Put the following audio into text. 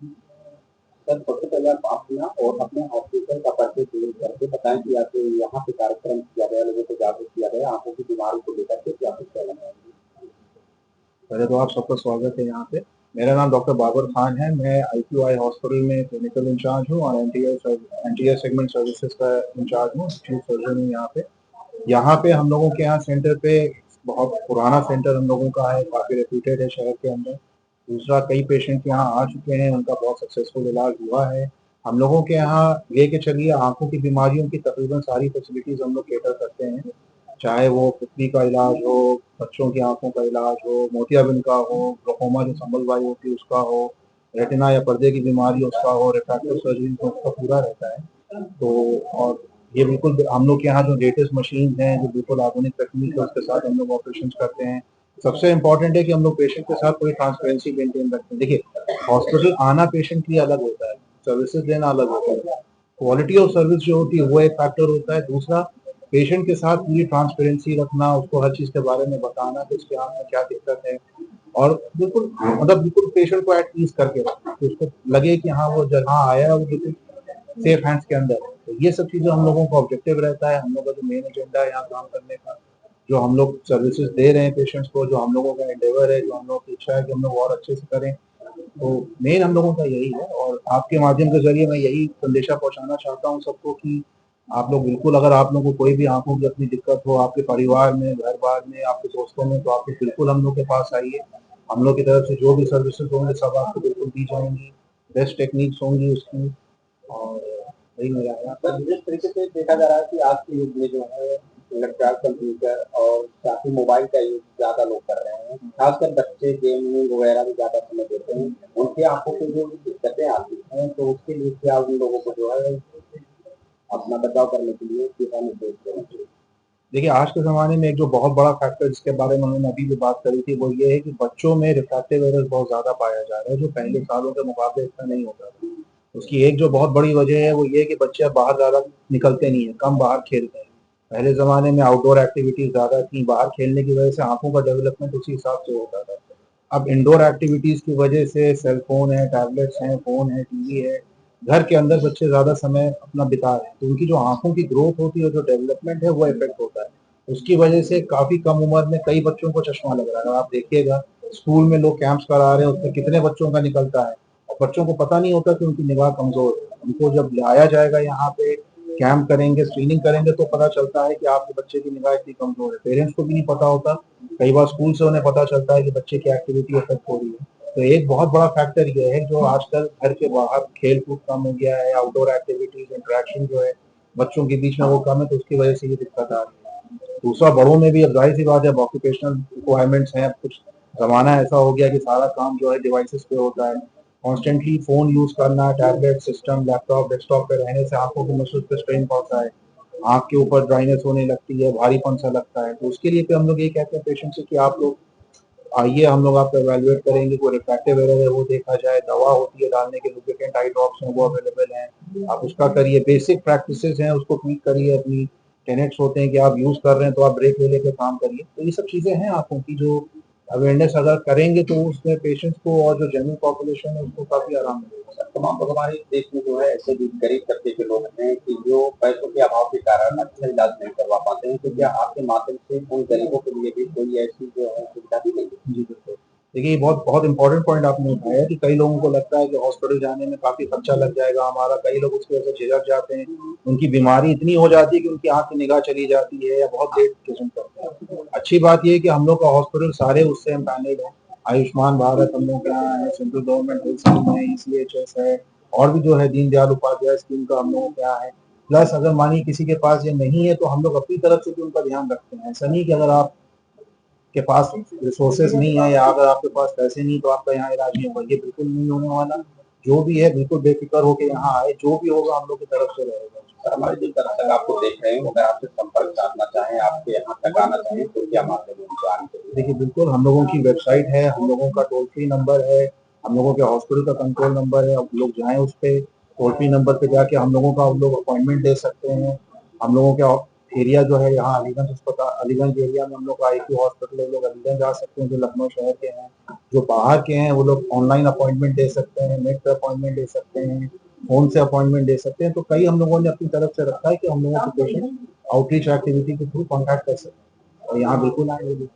Sir, सबसे पहले आप अपना और अपने हॉस्पिटल का परिचय क्लियर करके बताएँ कि आपके यहाँ पे कार्यक्रम किया गया, लोगों को जागरूक किया गया, आँखों की बीमारी को लेकर के क्या कुछ कहना चाहेंगे? पहले तो आप सबका स्वागत है यहाँ पे। मेरा नाम डॉक्टर बाबर खान है। मैं आईक्यूआई हॉस्पिटल में क्लिनिकल इंचार्ज हूँ और एनटीआई सेगमेंट सर्विसेज का इंचार्ज हूँ, चीफ सर्जन हूँ यहाँ पे। यहाँ पे हम लोगों के यहाँ सेंटर पे बहुत पुराना सेंटर हम लोगों का है, काफ़ी रेप्यूटेड है शहर के अंदर। दूसरा, कई पेशेंट यहाँ आ चुके हैं, उनका बहुत सक्सेसफुल इलाज हुआ है। हम लोगों के यहाँ लेके चलिए आँखों की बीमारियों की तकरीबन सारी फैसिलिटीज़ हम लोग कैटर करते हैं, चाहे वो पुतली का इलाज हो, बच्चों की आँखों का इलाज हो, मोतियाबिंद का हो, ग्लाकोमा जो संबलवायु होती है उसका हो, रेटिना या पर्दे की बीमारी उसका हो, रिफ्रैक्टिव सर्जरी तो उसका पूरा रहता है। तो और ये बिल्कुल हम लोग के यहाँ जो लेटेस्ट मशीन हैं, जो बिल्कुल आधुनिक तकनीक है उसके साथ हम लोग ऑपरेशन करते हैं। सबसे इम्पोर्टेंट है कि हम लोग पेशेंट के साथ पूरी ट्रांसपेरेंसी मेंटेन रखते हैं। देखिए, हॉस्पिटल आना पेशेंट के लिए अलग होता है, सर्विसेज देना अलग होता है। क्वालिटी ऑफ सर्विस जो होती है वो एक फैक्टर होता है। दूसरा, पेशेंट के साथ पूरी ट्रांसपेरेंसी रखना, उसको हर चीज़ के बारे में बताना कि उसके आँख में क्या दिक्कत है और बिल्कुल मतलब बिल्कुल पेशेंट को एट ईज़ करके रखना, कि उसको लगे कि हाँ, वो जहाँ आया है वो बिल्कुल सेफ हैंड्स के अंदर है। तो ये सब चीज़ें हम लोगों का ऑब्जेक्टिव रहता है, हम लोगों का जो मेन एजेंडा है यहाँ काम करने का, जो हम लोग सर्विसेज दे रहे हैं पेशेंट्स को, जो हम लोगों का एंडेवर है, जो हम लोगों की इच्छा है कि हम लोग और अच्छे से करें। तो मेन हम लोगों का यही है और आपके माध्यम के ज़रिए मैं यही संदेशा पहुँचाना चाहता हूँ सबको कि आप लोग बिल्कुल, अगर आप लोगों को कोई भी आँखों की अपनी दिक्कत हो, आपके परिवार में, घर-बार में, आपके दोस्तों में, तो आप लोग बिल्कुल हम लोग के पास आइए। हम लोग की तरफ से जो भी सर्विसेज़ होंगे सब आपको बिल्कुल दी जाएँगी। बेस्ट टेक्निक्स होंगी उसकी और वही मेरा है। सर, जिस तरीके से देखा जा रहा है कि आज के युग में जो है लैपटॉप, कंप्यूटर और काफ़ी मोबाइल का यूज़ ज़्यादा लोग कर रहे हैं। खासकर बच्चे गेमिंग वगैरह में ज़्यादा समय देते हैं। उनकी आँखों पे जो दिक्कतें आती हैं, तो उसके लिए क्या उन लोगों को जो है अपना बचाव करने के लिए दिशा निर्देश देना चाहिए? देखिए, आज के ज़माने में एक जो बहुत बड़ा फैक्टर जिसके बारे में हमने अभी भी बात करी थी, वो ये है कि बच्चों में रिफ्रैक्टिव एरर्स बहुत ज़्यादा पाया जा रहा है, जो पहले सालों के मुकाबले इतना नहीं होता था। उसकी एक जो बहुत बड़ी वजह है, वो ये है कि बच्चे अब बाहर ज़्यादा निकलते नहीं हैं, कम बाहर खेलते हैं। पहले ज़माने में आउटडोर एक्टिविटीज़ ज़्यादा थी, बाहर खेलने की वजह से आँखों का डेवलपमेंट उसी हिसाब से होता था। अब इंडोर एक्टिविटीज़ की वजह से सेल फ़ोन है, टैबलेट्स हैं, फ़ोन है, टीवी है, घर के अंदर बच्चे ज़्यादा समय अपना बिता रहे हैं, तो उनकी जो आँखों की ग्रोथ होती है, जो डेवलपमेंट है, वो इफ़ेक्ट होता है। उसकी वजह से काफ़ी कम उम्र में कई बच्चों को चश्मा लग रहा है। आप देखिएगा, स्कूल में लोग कैंप्स करा रहे हैं, उसमें कितने बच्चों का निकलता है और बच्चों को पता नहीं होता कि उनकी निगाह कमज़ोर है। उनको जब लाया जाएगा यहाँ पे, कैंप करेंगे, स्क्रीनिंग करेंगे, तो पता चलता है कि आपके बच्चे की निगाह इतनी कमज़ोर है। पेरेंट्स को भी नहीं पता होता, कई बार स्कूल से उन्हें पता चलता है कि बच्चे की एक्टिविटी अफ़ेक्ट हो रही है। तो एक बहुत बड़ा फैक्टर ये है, जो आजकल घर के बाहर खेल-कूद कम हो गया है, आउटडोर एक्टिविटीज़, इंटरैक्शन जो है बच्चों के बीच में वो कम है, तो उसकी वजह से ये दिक्कत आ रही है। दूसरा, बड़ों में भी अब ज़ाहिर-सी बात है, अब ऑक्यूपेशनल रिक्वायरमेंट्स हैं, अब कुछ ज़माना ऐसा हो गया कि सारा काम जो है डिवाइसेज़ पे होता है। कॉन्स्टेंटली फ़ोन यूज़ करना, टैबलेट, सिस्टम, लैपटॉप, डेस्कटॉप पे रहने से आँखों की मसल्स पे स्ट्रेन पड़ता है। आँख के ऊपर ड्राइनेस होने लगती है, भारीपन-सा लगता है। तो उसके लिए हम लोग ये कहते हैं पेशेंट से कि आप लोग आइए, हम लोग आपको इवैल्यूएट करेंगे, कोई रिफ्रैक्टिव एरर है वो देखा जाए, दवा होती है डालने के, लुब्रिकेंट आई ड्रॉप्स हैं वो अवेलेबल हैं, आप उसका करिए। बेसिक प्रैक्टिसेज़ हैं उसको ट्वीक करिए, अपनी टेनेट्स होते हैं कि आप यूज़ कर रहे हैं तो आप ब्रेक ले लेके काम करिए। तो ये सब चीज़ें हैं आँखों की, जो अवेयरनेस अगर करेंगे तो उसमें पेशेंट्स को और जो जनरल पॉपुलेशन है उसको काफ़ी आराम मिलेगा। तमाम लोग हमारे देश में जो है ऐसे भी गरीब तबके के लोग हैं कि जो पैसों के अभाव के कारण अच्छा इलाज नहीं करवा पाते हैं, तो क्या आपके माध्यम से उन गरीबों के लिए भी कोई ऐसी जो है सुविधा दी गई है? जी, बिल्कुल। देखिए, ये बहुत बहुत इम्पोर्टेंट पॉइंट आपने उठाया है कि कई लोगों को लगता है कि हॉस्पिटल जाने में काफ़ी खर्चा लग जाएगा हमारा, कई लोग उसकी वजह से झिझक जाते हैं। उनकी बीमारी इतनी हो जाती है कि उनकी आँख की निगाह चली जाती है या बहुत लेट प्रेज़ेंट करते हैं। अच्छी बात ये है कि हम लोग का हॉस्पिटल सारे उससे एम्पैनल्ड हैं। आयुष्मान भारत हम लोग के यहाँ है, सेंट्रल गवर्नमेंट हेल्थ स्कीम है, ईसीएचएस है और भी जो है दीनदयाल उपाध्याय स्कीम का हम लोगों के यहाँ है। प्लस अगर मानिए किसी के पास ये नहीं है तो हम लोग अपनी तरफ से भी उनका ध्यान रखते हैं। ऐसा नहीं कि अगर आप के पास रिसोर्सेज नहीं है या अगर आपके पास पैसे नहीं तो आपका यहाँ इलाज नहीं होगा, ये बिल्कुल नहीं होने वाला। जो भी है बिल्कुल बेफिक्र होके यहाँ आए, जो भी होगा हम लोग की तरफ से रहेगा। सर, हमारे जो दर्शक आपको देख रहे हैं, अगर आपसे संपर्क साधना चाहें, आपके यहाँ तक आना चाहें, तो क्या माध्यम है उनको आने के लिए? देखिए, बिल्कुल हम लोगों की वेबसाइट है, हम लोगों का टोल फ्री नंबर है, हम लोगों के हॉस्पिटल का कंट्रोल नंबर है, आप लोग जाएँ उस पे, टोल फ्री नंबर पे जाके हम लोगों का आप लोग अपॉइंटमेंट ले सकते हैं। हम लोगों के एरिया जो है यहाँ अलीगंज अस्पताल, अलीगंज एरिया में हम लोग का आईक्यू हॉस्पिटल है, लोग अलीगंज आ सकते हैं जो लखनऊ शहर के हैं। जो बाहर के हैं वो लोग ऑनलाइन अपॉइंटमेंट ले सकते हैं, नेट पे अपॉइंटमेंट ले सकते हैं, फोन से अपॉइंटमेंट ले सकते हैं। तो कई हम लोगों ने अपनी तरफ से रखा है कि हम लोगों के पेशेंट आउटरीच एक्टिविटी के थ्रू कॉन्टैक्ट कर सकते हैं और यहाँ बिल्कुल आएंगे।